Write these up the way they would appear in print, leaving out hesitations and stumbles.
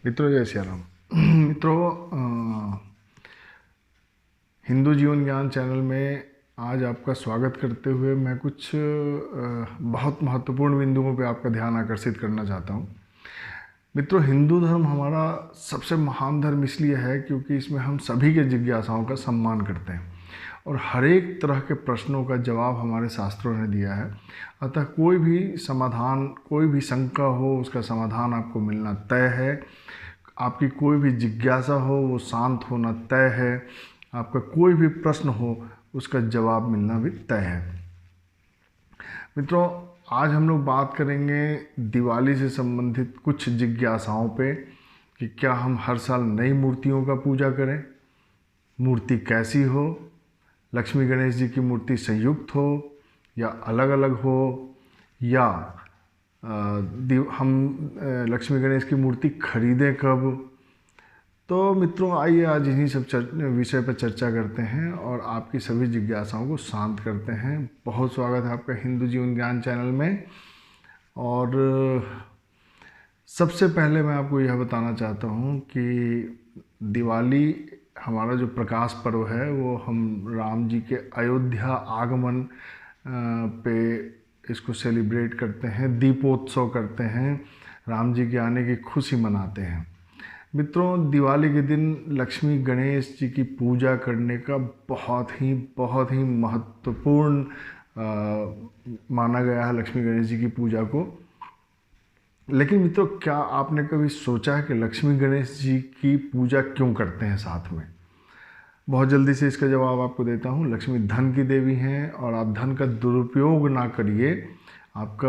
मित्रों जय सिया राम। मित्रों, हिंदू जीवन ज्ञान चैनल में आज आपका स्वागत करते हुए मैं कुछ बहुत महत्वपूर्ण बिंदुओं पे आपका ध्यान आकर्षित करना चाहता हूँ। मित्रों, हिंदू धर्म हमारा सबसे महान धर्म इसलिए है क्योंकि इसमें हम सभी के जिज्ञासाओं का सम्मान करते हैं और हर एक तरह के प्रश्नों का जवाब हमारे शास्त्रों ने दिया है। अतः कोई भी समाधान, कोई भी शंका हो, उसका समाधान आपको मिलना तय है। आपकी कोई भी जिज्ञासा हो वो शांत होना तय है। आपका कोई भी प्रश्न हो उसका जवाब मिलना भी तय है। मित्रों, आज हम लोग बात करेंगे दिवाली से संबंधित कुछ जिज्ञासाओं पे कि क्या हम हर साल नई मूर्तियों का पूजा करें, मूर्ति कैसी हो, लक्ष्मी गणेश जी की मूर्ति संयुक्त हो या अलग अलग हो, या हम लक्ष्मी गणेश की मूर्ति खरीदें कब। तो मित्रों, आइए आज इन्हीं सब विषय पर चर्चा करते हैं और आपकी सभी जिज्ञासाओं को शांत करते हैं। बहुत स्वागत है आपका हिंदू जीवन ज्ञान चैनल में। और सबसे पहले मैं आपको यह बताना चाहता हूँ कि दिवाली हमारा जो प्रकाश पर्व है वो हम राम जी के अयोध्या आगमन पे इसको सेलिब्रेट करते हैं, दीपोत्सव करते हैं, राम जी के आने की खुशी मनाते हैं। मित्रों, दिवाली के दिन लक्ष्मी गणेश जी की पूजा करने का बहुत ही महत्वपूर्ण माना गया है लक्ष्मी गणेश जी की पूजा को। लेकिन मित्रों, क्या आपने कभी सोचा है कि लक्ष्मी गणेश जी की पूजा क्यों करते हैं साथ में? बहुत जल्दी से इसका जवाब आपको देता हूँ। लक्ष्मी धन की देवी हैं और आप धन का दुरुपयोग ना करिए। आपकी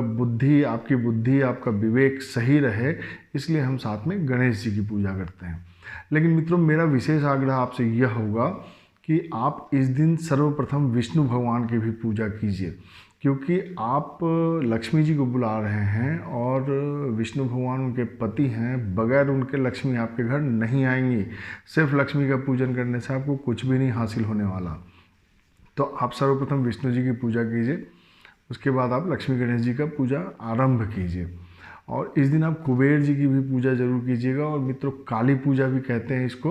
बुद्धि, आपका विवेक सही रहे, इसलिए हम साथ में गणेश जी की पूजा करते हैं। लेकिन मित्रों, मेरा विशेष आग्रह आपसे यह होगा कि आप इस दिन सर्वप्रथम विष्णु भगवान की भी पूजा कीजिए, क्योंकि आप लक्ष्मी जी को बुला रहे हैं और विष्णु भगवान उनके पति हैं। बगैर उनके लक्ष्मी आपके घर नहीं आएंगी। सिर्फ लक्ष्मी का पूजन करने से आपको कुछ भी नहीं हासिल होने वाला। तो आप सर्वप्रथम विष्णु जी की पूजा कीजिए, उसके बाद आप लक्ष्मी गणेश जी का पूजा आरंभ कीजिए। और इस दिन आप कुबेर जी की भी पूजा जरूर कीजिएगा। और मित्रों, काली पूजा भी कहते हैं इसको,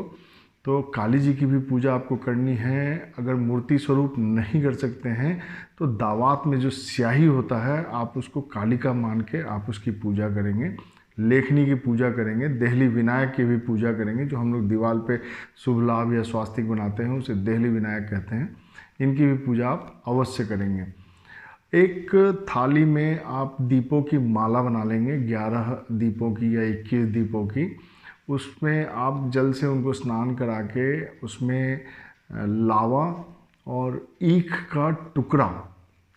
तो काली जी की भी पूजा आपको करनी है। अगर मूर्ति स्वरूप नहीं कर सकते हैं तो दावात में जो स्याही होता है आप उसको कालिका मान के आप उसकी पूजा करेंगे। लेखनी की पूजा करेंगे, देहली विनायक की भी पूजा करेंगे। जो हम लोग दीवार पे शुभ लाभ या स्वास्तिक बनाते हैं उसे देहली विनायक कहते हैं। इनकी भी पूजा आप अवश्य करेंगे। एक थाली में आप दीपों की माला बना लेंगे, 11 दीपों की या 21 दीपों की। उसमें आप जल से उनको स्नान करा के उसमें लावा और ईख का टुकड़ा,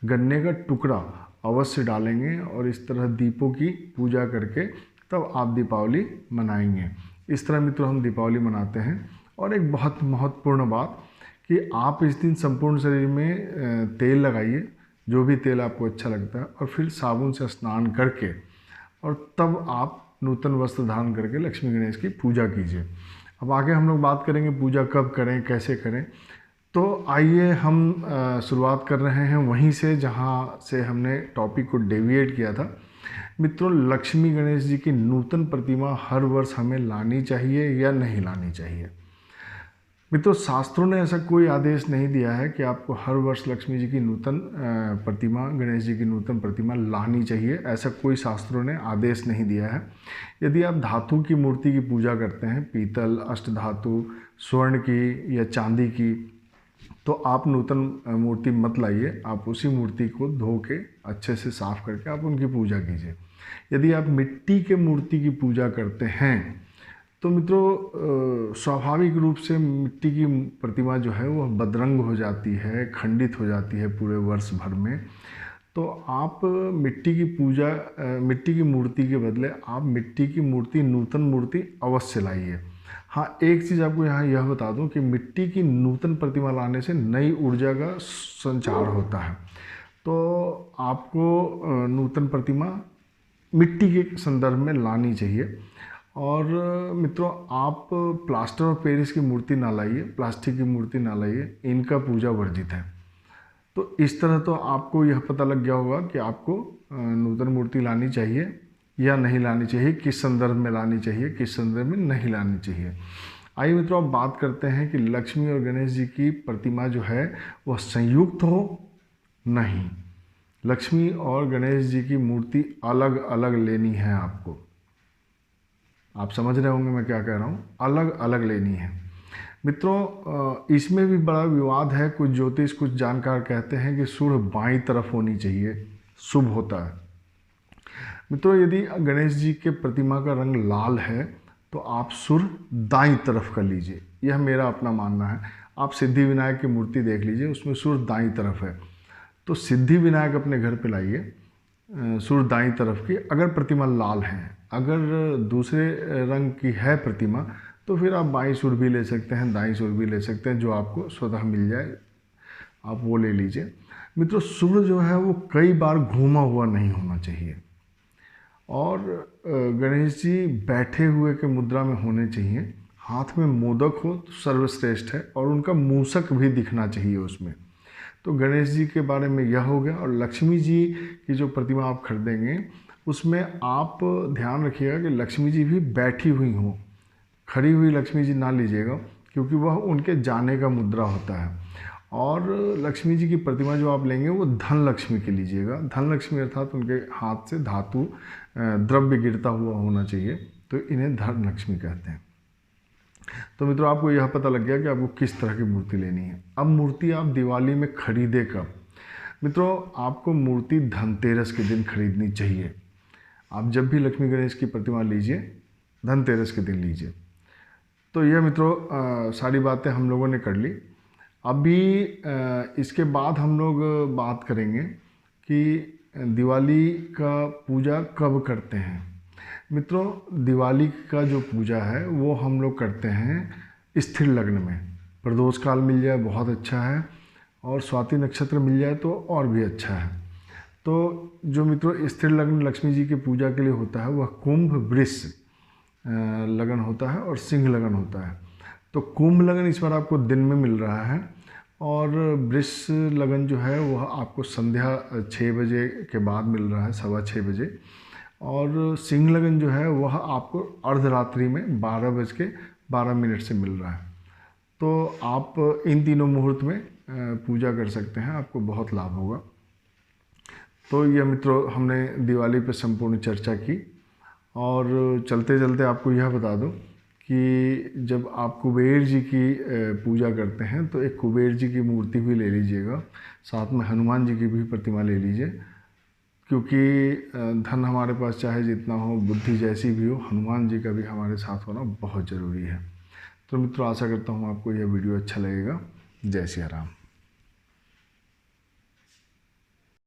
गन्ने का टुकड़ा अवश्य डालेंगे और इस तरह दीपों की पूजा करके तब आप दीपावली मनाएंगे। इस तरह मित्रों हम दीपावली मनाते हैं। और एक बहुत महत्वपूर्ण बात कि आप इस दिन संपूर्ण शरीर में तेल लगाइए, जो भी तेल आपको अच्छा लगता है, और फिर साबुन से स्नान करके और तब आप नूतन वस्त्र धारण करके लक्ष्मी गणेश की पूजा कीजिए। अब आगे हम लोग बात करेंगे पूजा कब करें, कैसे करें। तो आइए हम शुरुआत कर रहे हैं वहीं से जहां से हमने टॉपिक को डेविएट किया था। मित्रों, लक्ष्मी गणेश जी की नूतन प्रतिमा हर वर्ष हमें लानी चाहिए या नहीं लानी चाहिए? मित्रों, शास्त्रों ने ऐसा कोई आदेश नहीं दिया है कि आपको हर वर्ष लक्ष्मी जी की नूतन प्रतिमा, गणेश जी की नूतन प्रतिमा लानी चाहिए। ऐसा कोई शास्त्रों ने आदेश नहीं दिया है। यदि आप धातु की मूर्ति की पूजा करते हैं, पीतल, अष्टधातु, स्वर्ण की या चांदी की, तो आप नूतन मूर्ति मत लाइए। आप उसी मूर्ति को धो के अच्छे से साफ करके आप उनकी पूजा कीजिए। यदि आप मिट्टी के मूर्ति की पूजा करते हैं तो मित्रों, स्वाभाविक रूप से मिट्टी की प्रतिमा जो है वह बदरंग हो जाती है, खंडित हो जाती है पूरे वर्ष भर में। तो आप मिट्टी की पूजा, मिट्टी की मूर्ति के बदले आप मिट्टी की मूर्ति, नूतन मूर्ति अवश्य लाइए। हाँ, एक चीज़ आपको यहाँ यह बता दूँ कि मिट्टी की नूतन प्रतिमा लाने से नई ऊर्जा का संचार होता है। तो आपको नूतन प्रतिमा मिट्टी के संदर्भ में लानी चाहिए। और मित्रों, आप प्लास्टर ऑफ पेरिस की मूर्ति ना लाइए, प्लास्टिक की मूर्ति ना लाइए, इनका पूजा वर्जित है। तो इस तरह तो आपको यह पता लग गया होगा कि आपको नूतन मूर्ति लानी चाहिए या नहीं लानी चाहिए, किस संदर्भ में लानी चाहिए, किस संदर्भ में नहीं लानी चाहिए। आइए मित्रों, अब बात करते हैं कि लक्ष्मी और गणेश जी की प्रतिमा जो है वह संयुक्त हो, नहीं, लक्ष्मी और गणेश जी की मूर्ति अलग अलग लेनी है आपको। आप समझ रहे होंगे मैं क्या कह रहा हूँ, अलग अलग लेनी है। मित्रों, इसमें भी बड़ा विवाद है। कुछ ज्योतिष, कुछ जानकार कहते हैं कि सूर्य बाईं तरफ होनी चाहिए, शुभ होता है। मित्रों, यदि गणेश जी के प्रतिमा का रंग लाल है तो आप सूर्य दाईं तरफ कर लीजिए, यह मेरा अपना मानना है। आप सिद्धि विनायक की मूर्ति देख लीजिए, उसमें सूर्य दाईं तरफ है, तो सिद्धि विनायक अपने घर पे लाइए, सूर्य दाईं तरफ की। अगर प्रतिमा लाल है, अगर दूसरे रंग की है प्रतिमा, तो फिर आप बाईं सूर्य भी ले सकते हैं, दाईं सूर्य भी ले सकते हैं, जो आपको स्वतः मिल जाए आप वो ले लीजिए। मित्रों, सूर्य जो है वो कई बार घूमा हुआ नहीं होना चाहिए, और गणेश जी बैठे हुए के मुद्रा में होने चाहिए। हाथ में मोदक हो तो सर्वश्रेष्ठ है, और उनका मूसक भी दिखना चाहिए उसमें। तो गणेश जी के बारे में यह हो गया। और लक्ष्मी जी की जो प्रतिमा आप खरीदेंगे उसमें आप ध्यान रखिएगा कि लक्ष्मी जी भी बैठी हुई हो, खड़ी हुई लक्ष्मी जी ना लीजिएगा, क्योंकि वह उनके जाने का मुद्रा होता है। और लक्ष्मी जी की प्रतिमा जो आप लेंगे वो धन लक्ष्मी की लीजिएगा। धन लक्ष्मी अर्थात उनके हाथ से धातु द्रव्य गिरता हुआ होना चाहिए, तो इन्हें धन लक्ष्मी कहते हैं। तो मित्रों, आपको यह पता लग गया कि आपको किस तरह की मूर्ति लेनी है। अब मूर्ति आप दिवाली में खरीदे कब? मित्रों, आपको मूर्ति धनतेरस के दिन खरीदनी चाहिए। आप जब भी लक्ष्मी गणेश की प्रतिमा लीजिए, धनतेरस के दिन लीजिए। तो यह मित्रों सारी बातें हम लोगों ने कर ली। अभी इसके बाद हम लोग बात करेंगे कि दिवाली का पूजा कब करते हैं। मित्रों, दिवाली का जो पूजा है वो हम लोग करते हैं स्थिर लग्न में। प्रदोष काल मिल जाए बहुत अच्छा है, और स्वाति नक्षत्र मिल जाए तो और भी अच्छा है। तो जो मित्रों स्थिर लग्न लक्ष्मी जी की पूजा के लिए होता है वह कुंभ, वृष लगन होता है और सिंह लगन होता है। तो कुंभ लगन इस बार आपको दिन में मिल रहा है, और वृष लगन जो है वह आपको संध्या 6 बजे के बाद मिल रहा है, 6:15 बजे। और सिंह लगन जो है वह आपको अर्धरात्रि में 12:12 से मिल रहा है। तो आप इन तीनों मुहूर्त में पूजा कर सकते हैं, आपको बहुत लाभ होगा। तो यह मित्रों हमने दिवाली पर संपूर्ण चर्चा की। और चलते चलते आपको यह बता दूं कि जब आप कुबेर जी की पूजा करते हैं तो एक कुबेर जी की मूर्ति भी ले लीजिएगा, साथ में हनुमान जी की भी प्रतिमा ले लीजिए, क्योंकि धन हमारे पास चाहे जितना हो, बुद्धि जैसी भी हो, हनुमान जी का भी हमारे साथ होना बहुत ज़रूरी है। तो मित्रों, आशा करता हूँ आपको यह वीडियो अच्छा लगेगा। जय सिया राम।